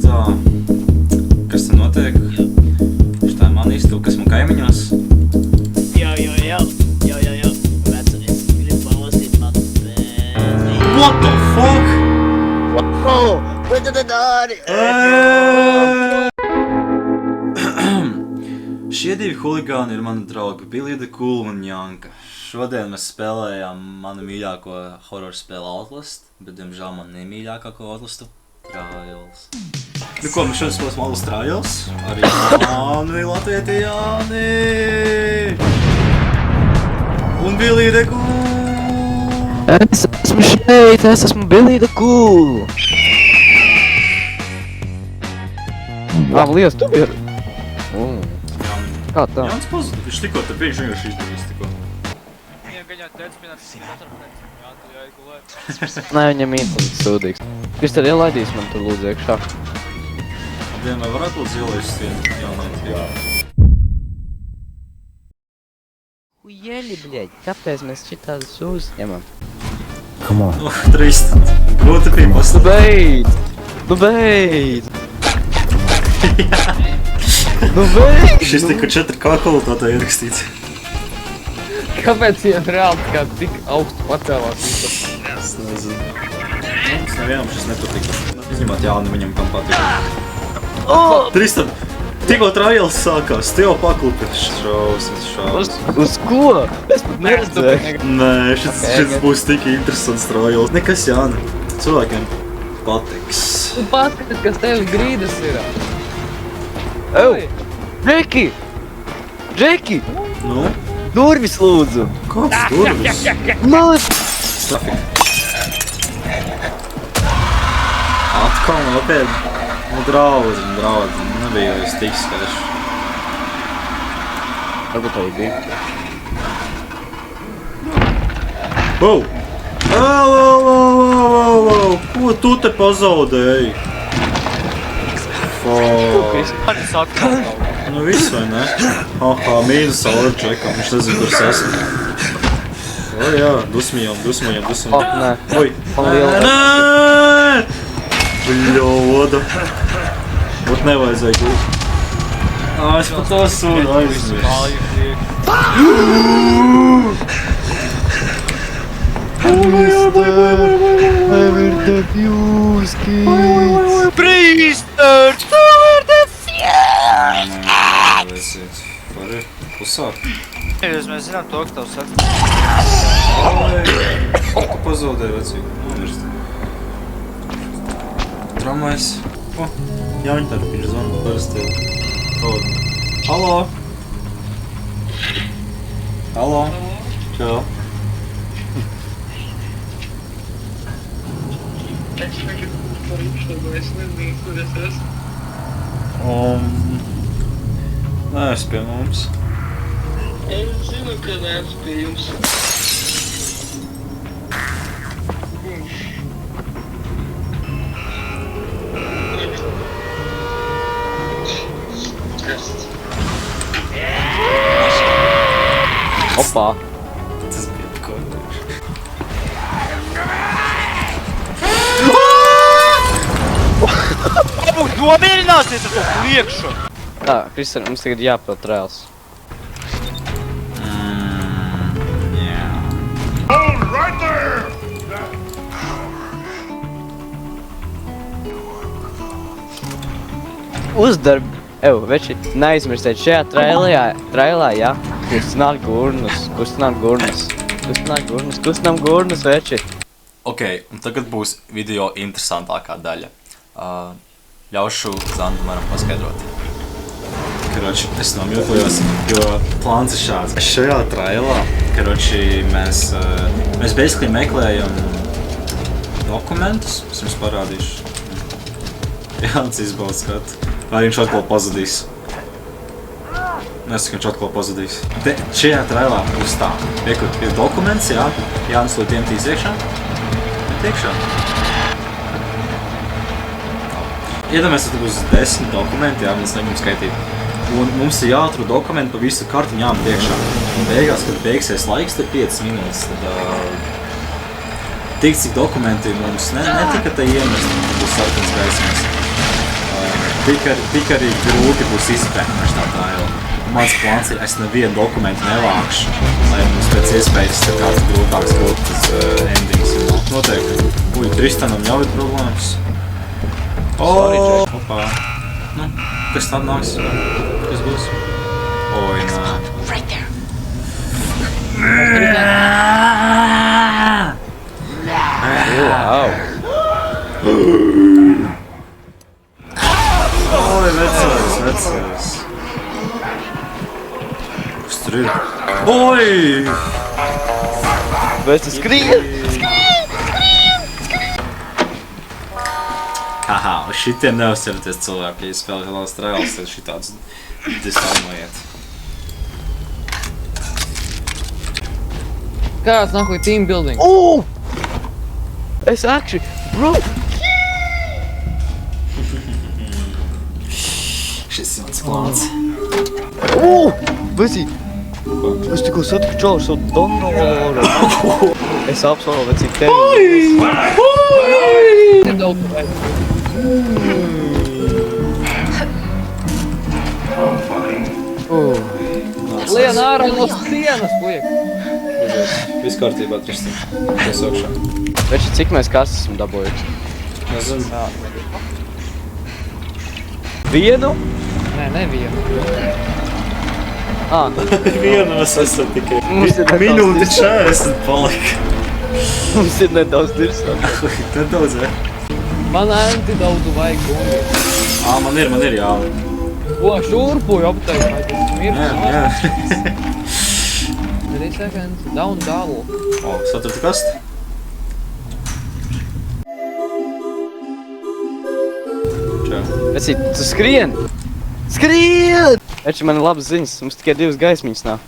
Tā, kas te notiek? Šitā man iztila, kas man kaimiņos. Jau. Vecamies, grib palasīt manu bēzi. What the fuck? Ko tu te dari? Šie divi huligāni ir mani draugi Billy the Cool un Janka. Šodien mēs spēlējām manu mīļāko horror spēli Outlast, bet, diemžēl, man nemīļākāko Outlastu Trials. Nu ko, mēs šodien spēlēsim Outlast Trials? Arī Jāni, Latvieti Jāni! Un Billy the Cool! Es esmu šeit, es esmu Billy the Cool! Liels, tu biji! Kā tā? Jānis pozitīvi, viņš tikko te bija, viņš vienkārši izdarīs tikko. Nē, viņam internets sūdīgs. Kristāli, ielaidīs man tur lūdzu iekšā. Dien, vai varētu lūdzu ielaist vienu jaunētu? Jā. Huieli, bļaļ, kāpēc mēs šitādus uzņemam? Come on. Trīst. Grūti bija pastāvēt. Nu beidz! Nu beidz! Šis tika 4K kvalitātē ierakstīts. Kāpēc viņam reāli kā tik augstu pacēlās? Es nezinu. Mums nevienam šis nepatika. Izņemot Jāni, viņam kam patika. Tristan, tikko trials sākās, tu jau paklupi. Šausmas. Uz ko? Es pat neredzēju. Nē, šis būs tik interesants trials. Nekas, Jāni. Cilvēkiem patiks. Tu paskatīt, kas tev grīdas ir. Džeki! Džeki! Nu? Durvis lūdzu! Kāds durvis? Maz! Stafik. Atkal nopietni. Nu, draudzi. Nebija jau tik skaļš. Varbūt arī bija. Wow! Ko tu te pazaudēji? Fuck. Nu viss vai ne? Aha, mīnus saura čekam, viņš nezinu, kur es esmu. O jā, dusmojam. Nē. Oi! Nē! Bļoda! Būt nevajadzēja gūt. Es pat to sūdu aizmirst. Priester! Vari pusāk? Mēs zinām to, ka tev saka. Tu pazaudēji vecīgu. Nomirst. Tramvajs. Jāņi tā viņš zvana parasti. Halo? Halo? Čau. Es tagad par īšanu, es nezinu, kur es esmu. Nē, es pie mums. Es zinu, ka neesmu pie jums. Opā! Tas bija kodēši. Varbūt nomierināsies ar to priekšu! Tā, Kristian, mums tagad jāpild trials. Jā. Uzdarb! Veči, neaizmirstiet šajā trailā, jā? Kustināt gurnus, veči! Ok, un tagad būs video interesantākā daļa. Ļaušu Zandumaram paskaidrot. Karoči, es nomjūkojos, jo plāns ir šāds. Šajā trailā, karoči, mēs basically meklējam dokumentus, es jums parādīšu. Jānis izbauda skatu. Vai viņš atkal pazudīs. Nesaku, viņš atkal pazudīs. Šajā trailā būs tā. Iekot ir dokuments, jā. Jānis to tiematīs iekšā. Iekšā. Iedomājies, ka būs 10 dokumenti, jā, mēs negribam skaitīt. Un mums ir jāatrod dokumenti pa visu kartiņu jāmet iekšā. Un beigās, kad beigsies laiks, tad 5 minūtes, tad tik cik dokumenti mums netika te iemest, tad būs sarkans gaismas. Tik arī grūti būs izpētīt tā trailu. Mans plāns ir, es nevienu dokumentu nevākšu, lai mums pēc iespējas kāds grūtāks kaut tas endings ir noteikti. Uj, Tristanam jau ir problēmas. Opā. Nu, kas tad nāks? Kas būs? Oj, nā. Right there. Wow. Oj, vecais. Kas tur ir? Oj! Vai tu skrien? Haha, šitiem neuzceraties cilvēki, ja spēlē Hellas Trials, tad šitāds dislaimuiet. Kāds nākoja team building? Oh! Es actually, bro! Šis ir mans plāns. Oh! Vecīt! Es tikko satiku čalu savu donoru. Es apsolu, vecīt, tevi. Nedaudz vai. Lien ārā no sienas, puiek. Viss kārtībā, Tristan. Es augšā. Veči, cik mēs kas esam dabūjuši? Nezinu. Vienu? Nē, nevienu. Vienu mēs esam tikai. Mums ir Minūti 40 palika. Mums ir nedaudz dirsāt. Nedaudz, vai? Man antidaudu vajag gungi. Man ir, jā. Ko, šurpuju apteikt, vai tas mirst? Jā. 3 seconds, down double. Saturti kasti? Čau. Vecīt, tu skrien! Skrien! Veči, man ir labas ziņas, mums tikai 2 gaismiņas nav.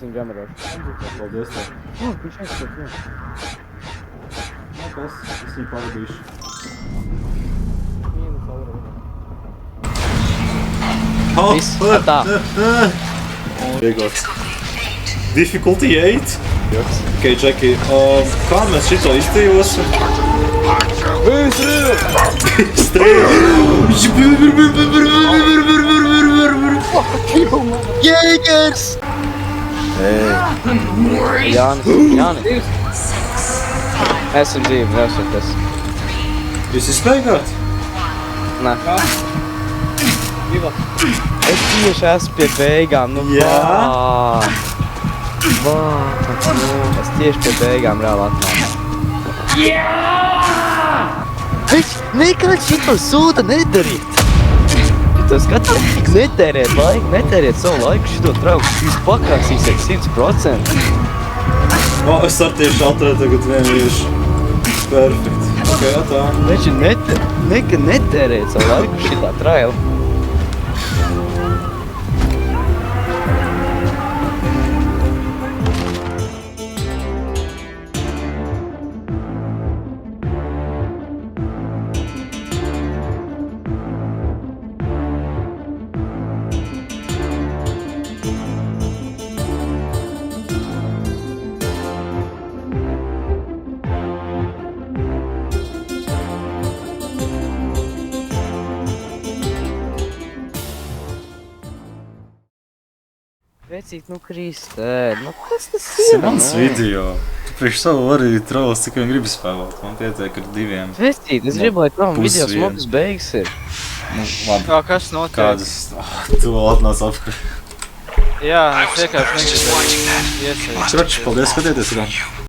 Paldies tev. Viņš aizskat, jā. Kas? Es viņu pavadīšu. Viss, tā. Vieglāks. Difficulty 8. Ok, Džeki, kā mēs šito izdzīvosim? Jēgers! Jānis. Esam dzīvi, nesaties. Jūs izspēgāt? Nē. Es tieši esmu pie beigām, nu Jā? Es tieši pie beigām reāli atnācu. Viņš nekad šito sūta nedarīt. Ja tu skaties, tik netērēt laiku, netērēt savu laiku šito trauku, jūs pakrāsīsiet 100%. Es ar tieši atradu tagad vienu viešu. Perfekt. Ok, tā. Viņš nekad netērēt savu laiku šitā traila. Vecīt, nu Kristē, nu kas tas Tas ir ir? mans video. Tu priekš savu arī trauls, cik vien gribi spēlēt. Man pietiek ar 2. Vecīt, es gribu, lai tam video pusvienu. smokas beigas ir. Labi. Kas notiek? Kādas? Tu vēl atnāc apkārt. Jā, es vienkārši negribu iesaikt. Kroči, paldies, skatieties.